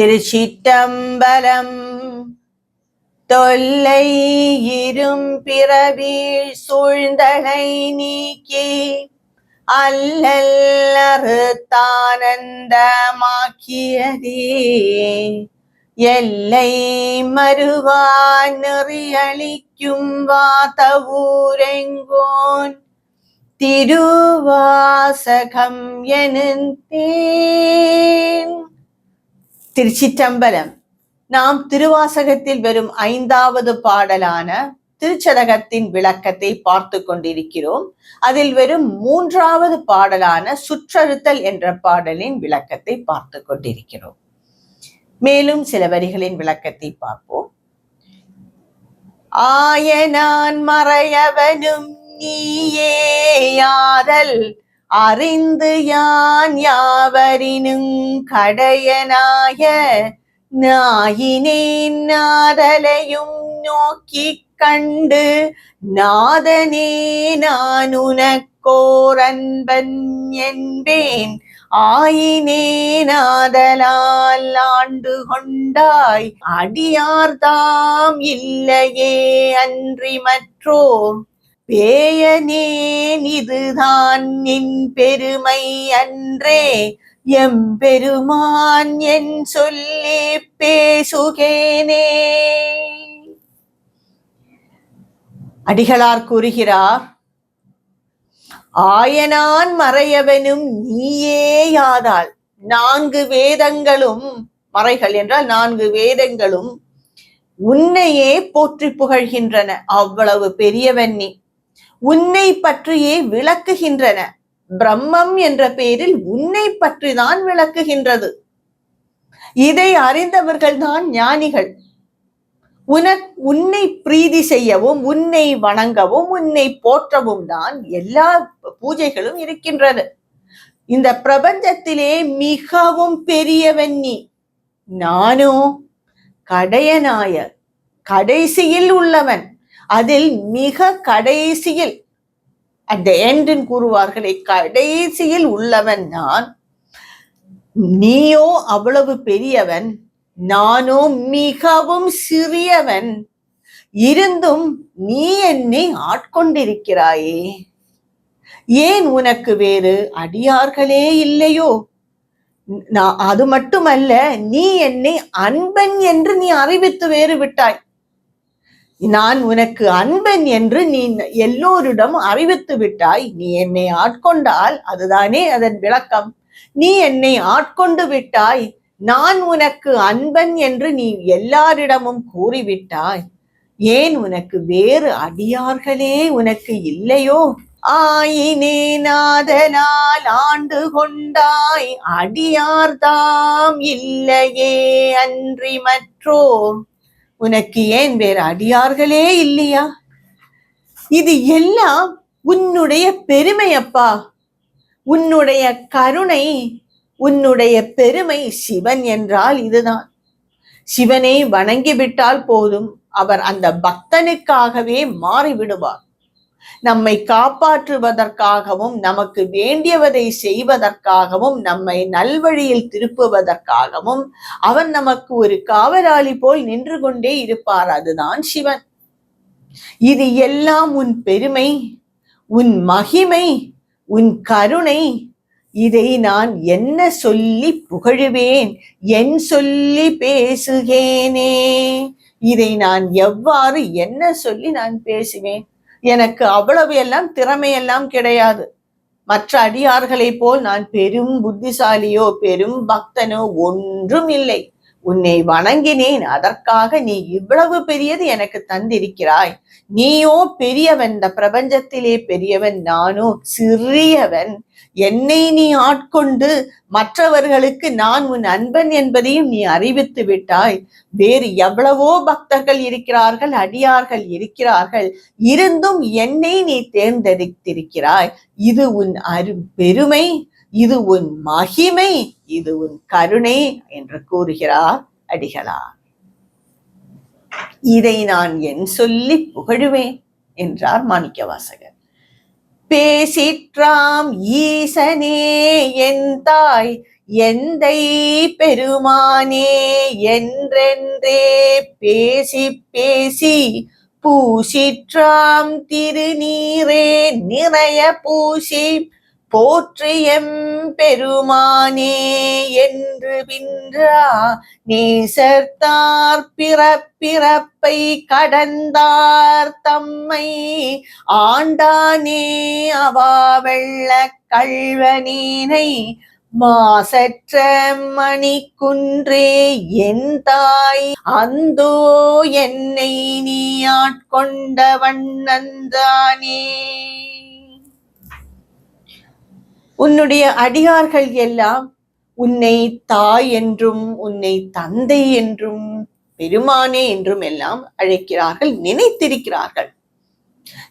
திருச்சிற்றம்பலம். தொல்லை இரும் பிறவீழ் சூழ்ந்தனை நீக்கி அல்லல் அறுத்தானந்தமாக்கியதே எல்லை மறுவான் நெறியளிக்கும் வாதவூரெங்கோன் திருவாசகம் எனுந்தேன். திருச்சிற்றம்பலம். நாம் திருவாசகத்தில் வரும் 5வது பாடலான திருச்சதகத்தின் விளக்கத்தை பார்த்து கொண்டிருக்கிறோம். அதில் வரும் 3வது பாடலான சுற்றறுத்தல் என்ற பாடலின் விளக்கத்தை பார்த்து கொண்டிருக்கிறோம். மேலும் சில வரிகளின் விளக்கத்தை பார்ப்போம். ஆயனான் மறையவனும் நீயே யாதல் அறிந்து யான் யாவரினும் கடையனாய நாயினேன் நாதலையும் நோக்கி கண்டு நாதனே நான் உனக்கோர் அன்பன் என்பேன் ஆயினே நாதலால் ஆண்டு கொண்டாய் அடியார்தாம் இல்லையே அன்றி மற்றோ பேயனேன் இதுதான் நின் பெருமை அன்றே எம்பெருமான் என் சொல்லி பேசுகேனே. அடிகளார் கூறுகிறார், ஆயனான் மறையவனும் நீயேயாதால் 4 வேதங்களும், மறைகள் என்றால் 4 வேதங்களும் உன்னையே போற்றி புகழ்கின்றன. அவ்வளவு பெரியவன் நீ. உன்னை பற்றியே விளக்குகின்றன. பிரம்மம் என்ற பெயரில் உன்னை பற்றிதான் விளக்குகின்றது. இதை அறிந்தவர்கள் தான் ஞானிகள். உன்னை பிரீதி செய்யவும், உன்னை வணங்கவும், உன்னை போற்றவும் தான் எல்லா பூஜைகளும் இருக்கின்றது. இந்த பிரபஞ்சத்திலே மிகவும் பெரியவன் நீ. நானோ கடையனாய கடைசியில் உள்ளவன். அதில் மிக கடைசியில், அட் த எண்ட் கூறுவார்களே, கடைசியில் உள்ளவன் நான். நீயோ அவ்வளவு பெரியவன், நானோ மிகவும் சிறியவன். இருந்தும் நீ என்னை ஆட்கொண்டிருக்கிறாயே. ஏன் உனக்கு வேறு அடியார்களே இல்லையோ? அது மட்டுமல்ல, நீ என்னை அன்பன் என்று நீ அறிவித்து வேறு விட்டாய். நான் உனக்கு அன்பன் என்று நீ எல்லோரிடம் அறிவித்து விட்டாய். நீ என்னை ஆட்கொண்டால் அதுதானே அதன் விளக்கம். நீ என்னை ஆட்கொண்டு விட்டாய். நான் உனக்கு அன்பன் என்று நீ எல்லாரிடமும் கூறிவிட்டாய். ஏன் உனக்கு வேறு அடியார்களே உனக்கு இல்லையோ? ஆயினே நாதனால் ஆண்டு கொண்டாய் அடியார்தாம் இல்லையே அன்றி மற்றோ. உனக்கு ஏன் வேறு அடியார்களே இல்லையா? இது எல்லாம் உன்னுடைய பெருமையப்பா, உன்னுடைய கருணை, உன்னுடைய பெருமை. சிவன் என்றால் இதுதான். சிவனை வணங்கிவிட்டால் போதும், அவர் அந்த பக்தனுக்காகவே மாறிவிடுவார். நம்மை காப்பாற்றுவதற்காகவும், நமக்கு வேண்டியவதை செய்வதற்காகவும், நம்மை நல்வழியில் திருப்புவதற்காகவும் அவன் நமக்கு ஒரு காவலாளி போல் நின்று கொண்டே இருப்பார். அதுதான் சிவன். இது எல்லாம் உன் பெருமை, உன் மகிமை, உன் கருணை. இதை நான் என்ன சொல்லி புகழுவேன், என் சொல்லி பேசுகேனே. இதை நான் எவ்வாறு என்ன சொல்லி நான் பேசுவேன்? எனக்கு அவ்வளவு எல்லாம் திறமையெல்லாம் கிடையாது. மற்ற அடியார்களை போல் நான் பெரும் புத்திசாலியோ பெரும் பக்தனோ ஒன்றும் இல்லை. உன்னை வணங்கினேன், அதற்காக நீ இவ்வளவு பெரியது எனக்கு தந்திருக்கிறாய். நீயோ பெரியவன், இந்த பிரபஞ்சத்திலே பெரியவன். நானோ சிறியவன். என்னை நீ ஆட்கொண்டு மற்றவர்களுக்கு நான் உன் அன்பன் என்பதையும் நீ அறிவித்து விட்டாய். வேறு எவ்வளவோ பக்தர்கள் இருக்கிறார்கள், அடியார்கள் இருக்கிறார்கள். இருந்தும் என்னை நீ தேர்ந்தெடுத்திருக்கிறாய். இது உன் பெருமை, இது உன் மகிமை, இது உன் கருணை என்று கூறுகிறார் அடிகளார். இதை நான் என் சொல்லி புகழுவேன் என்றார் மாணிக்கவாசகர். பேசிற்றாம் ஈசனே என் தாய் எந்தை பெருமானே என்றென்றே பேசி பேசி பூசிற்றாம் திருநீரே நிறைய பூசி போற்றியம் பெருமானே என்று பின்றா நேசர்த்தார் பிறப்பிறப்பை கடந்தார் தம்மை ஆண்டானே அவா வெள்ள கள்வனீனை மாசற்ற மணிக்குன்றே என் தாய் அந்தோ என்னை நீ ஆட்கொண்ட வண்ணந்தானே. உன்னுடைய அடியார்கள் எல்லாம் உன்னை தாய் என்றும் உன்னை தந்தை என்றும் பெருமானே என்றும் எல்லாம் அழைக்கிறார்கள், நினைத்திருக்கிறார்கள்.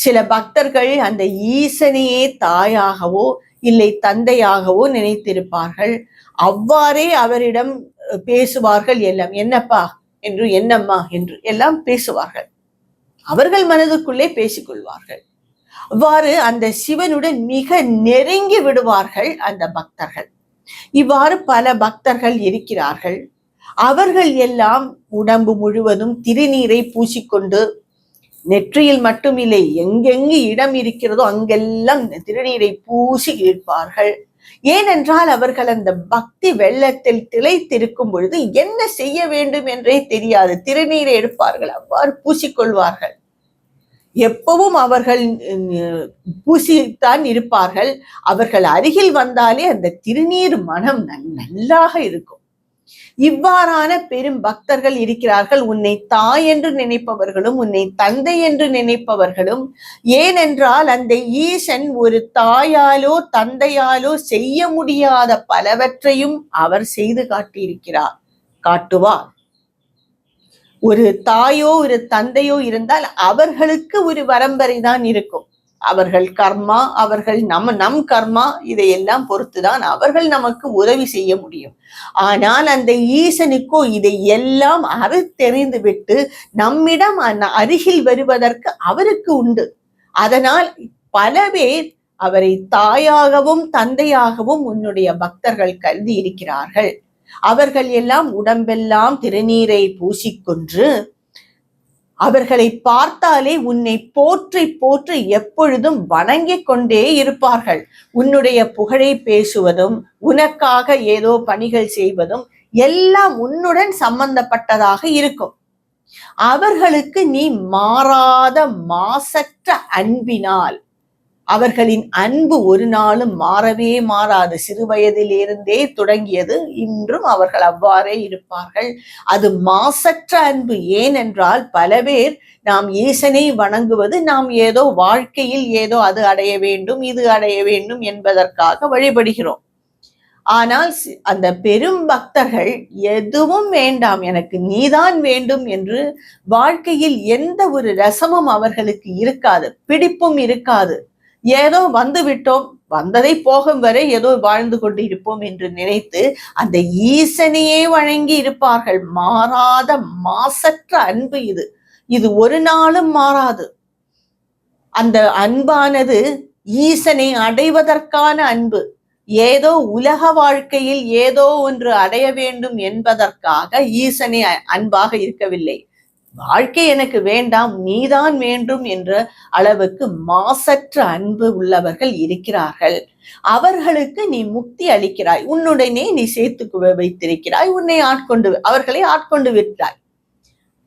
சில பக்தர்கள் அந்த ஈசனையே தாயாகவோ இல்லை தந்தையாகவோ நினைத்திருப்பார்கள். அவ்வாறே அவரிடம் பேசுவார்கள். எல்லாம் என்னப்பா என்று, என்னம்மா என்று எல்லாம் பேசுவார்கள். அவர்கள் மனதுக்குள்ளே பேசிக்கொள்வார்கள். அவ்வாறு அந்த சிவனுடன் மிக நெருங்கி விடுவார்கள் அந்த பக்தர்கள். இவ்வாறு பல பக்தர்கள் இருக்கிறார்கள். அவர்கள் எல்லாம் உடம்பு முழுவதும் திருநீரை பூசிக்கொண்டு, நெற்றியில் மட்டுமில்லை, எங்கெங்கு இடம் இருக்கிறதோ அங்கெல்லாம் திருநீரை பூசி இருப்பார்கள். ஏனென்றால் அவர்கள் அந்த பக்தி வெள்ளத்தில் திளைத்திருக்கும் பொழுது என்ன செய்ய வேண்டும் என்றே தெரியாது. திருநீரை எடுப்பார்கள், அவ்வாறு பூசிக்கொள்வார்கள். எப்பவும் அவர்கள் பூசித்தான் இருப்பார்கள். அவர்கள் அருகில் வந்தாலே அந்த திருநீர் மனம் நல்லாக இருக்கும். இவ்வாறான பெரும் பக்தர்கள் இருக்கிறார்கள். உன்னை தாய் என்று நினைப்பவர்களும் உன்னை தந்தை என்று நினைப்பவர்களும். ஏனென்றால் அந்த ஈசன் ஒரு தாயாலோ தந்தையாலோ செய்ய முடியாத பலவற்றையும் அவர் செய்து காட்டுவார். ஒரு தாயோ ஒரு தந்தையோ இருந்தால் அவர்களுக்கு ஒரு வரம்பரை தான் இருக்கும். அவர்கள் கர்மா, அவர்கள் நம் கர்மா, இதையெல்லாம் பொறுத்துதான் அவர்கள் நமக்கு உதவி செய்ய முடியும். ஆனால் அந்த ஈசனுக்கோ இதை எல்லாம் அறுத்தெறிந்து விட்டு நம்மிடம் அருகில் வருவதற்கு அவருக்கு உண்டு. அதனால் பல பேர் அவரை தாயாகவும் தந்தையாகவும் உன்னுடைய பக்தர்கள் கருதி இருக்கிறார்கள். அவர்கள் எல்லாம் உடம்பெல்லாம் திருநீரை பூசிக்கொன்று அவர்களை பார்த்தாலே உன்னை போற்றி போற்றி எப்பொழுதும் வணங்கிக் கொண்டே இருப்பார்கள். உன்னுடைய புகழை பேசுவதும் உனக்காக ஏதோ பணிகள் செய்வதும் எல்லாம் உன்னுடன் சம்பந்தப்பட்டதாக இருக்கும். அவர்களுக்கு நீ மாறாத மாசற்ற அன்பினால், அவர்களின் அன்பு ஒரு நாளும் மாறவே மாறாது. சிறு வயதிலிருந்தே தொடங்கியது, இன்றும் அவர்கள் அவ்வாறே இருப்பார்கள். அது மாசற்ற அன்பு. ஏனென்றால் பல பேர் நாம் ஈசனை வணங்குவது நாம் ஏதோ வாழ்க்கையில் ஏதோ அது அடைய வேண்டும் இது அடைய வேண்டும் என்பதற்காக வழிபடுகிறோம். ஆனால் அந்த பெரும் பக்தர்கள் எதுவும் வேண்டாம், எனக்கு நீதான் வேண்டும் என்று வாழ்க்கையில் எந்த ஒரு ரசமும் அவர்களுக்கு இருக்காது, பிடிப்பும் இருக்காது. ஏதோ வந்து விட்டோம், வந்ததை போகும் வரை ஏதோ வாழ்ந்து கொண்டு இருப்போம் என்று நினைத்து அந்த ஈசனையே வணங்கி இருப்பார்கள். மாறாத மாசற்ற அன்பு இது ஒரு நாளும் மாறாது. அந்த அன்பானது ஈசனை அடைவதற்கான அன்பு. ஏதோ உலக வாழ்க்கையில் ஏதோ ஒன்று அடைய வேண்டும் என்பதற்காக ஈசனை அன்பாக இருக்கவில்லை. வாழ்க்கை எனக்கு வேண்டாம், நீதான் வேண்டும் என்ற அளவுக்கு மாசற்ற அன்பு உள்ளவர்கள் இருக்கிறார்கள். அவர்களுக்கு நீ முக்தி அளிக்கிறாய், உன்னுடனே நீ சேர்த்து வைத்திருக்கிறாய், உன்னை அவர்களை ஆட்கொண்டு விட்டாய்.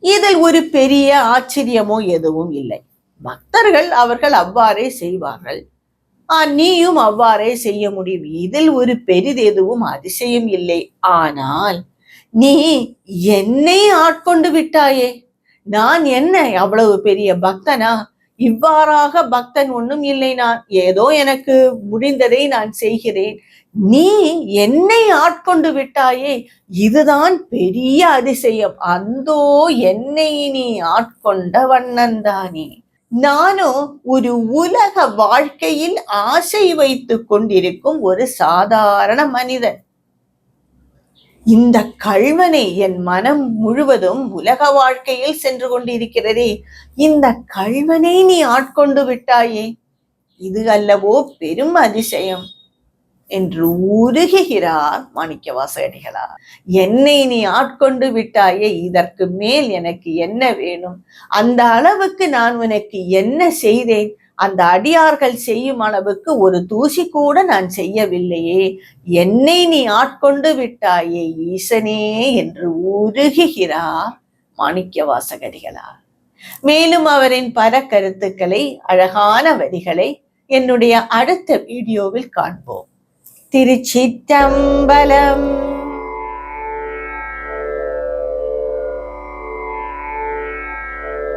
இதில் ஒரு பெரிய ஆச்சரியமோ எதுவும் இல்லை. பக்தர்கள் அவர்கள் அவ்வாறே செய்வார்கள். நீயும் அவ்வாறே செய்ய முடியும். இதில் ஒரு பெரிது எதுவும் அதிசயம் இல்லை. ஆனால் நீ என்னை ஆட்கொண்டு விட்டாயே, நான் என்ன அவ்வளவு பெரிய பக்தனா? இவ்வாறாக பக்தன் ஒன்றும் இல்லை. நான் ஏதோ எனக்கு முடிந்ததை நான் செய்கிறேன். நீ என்னை ஆட்கொண்டு விட்டாயே, இதுதான் பெரிய அதிசயம். அந்தோ என்னை நீ ஆட்கொண்ட வண்ணந்தானே. நானோ ஒரு உலக வாழ்க்கையில் ஆசை வைத்துக் கொண்டிருக்கும் ஒரு சாதாரண மனிதன். இந்த கள்வனை, என் மனம் முழுவதும் உலக வாழ்க்கையில் சென்று கொண்டிருக்கிறதே, இந்த கள்வனை நீ ஆட்கொண்டு விட்டாயே, இது அல்லவோ பெரும் அதிசயம். என்று உருகுகிறார் மாணிக்கவாசகடிகளார். என்னை நீ ஆட்கொண்டு விட்டாயே, இதற்கு மேல் எனக்கு என்ன வேணும்? அந்த அளவுக்கு நான் உனக்கு என்ன செய்தேன்? அந்த அடியார்கள் செய்யும் அளவுக்கு ஒரு தூசி கூட நான் செய்யவில்லையே, என்னை நீ ஆட்கொண்டு விட்டாயே ஈசனே என்று உருகுகிறார் மாணிக்கவாசகடிகளார். மேலும் அவரின் பல கருத்துக்களை, அழகான வரிகளை என்னுடைய அடுத்த வீடியோவில் காண்போம். திருச்சிற்றம்பலம்.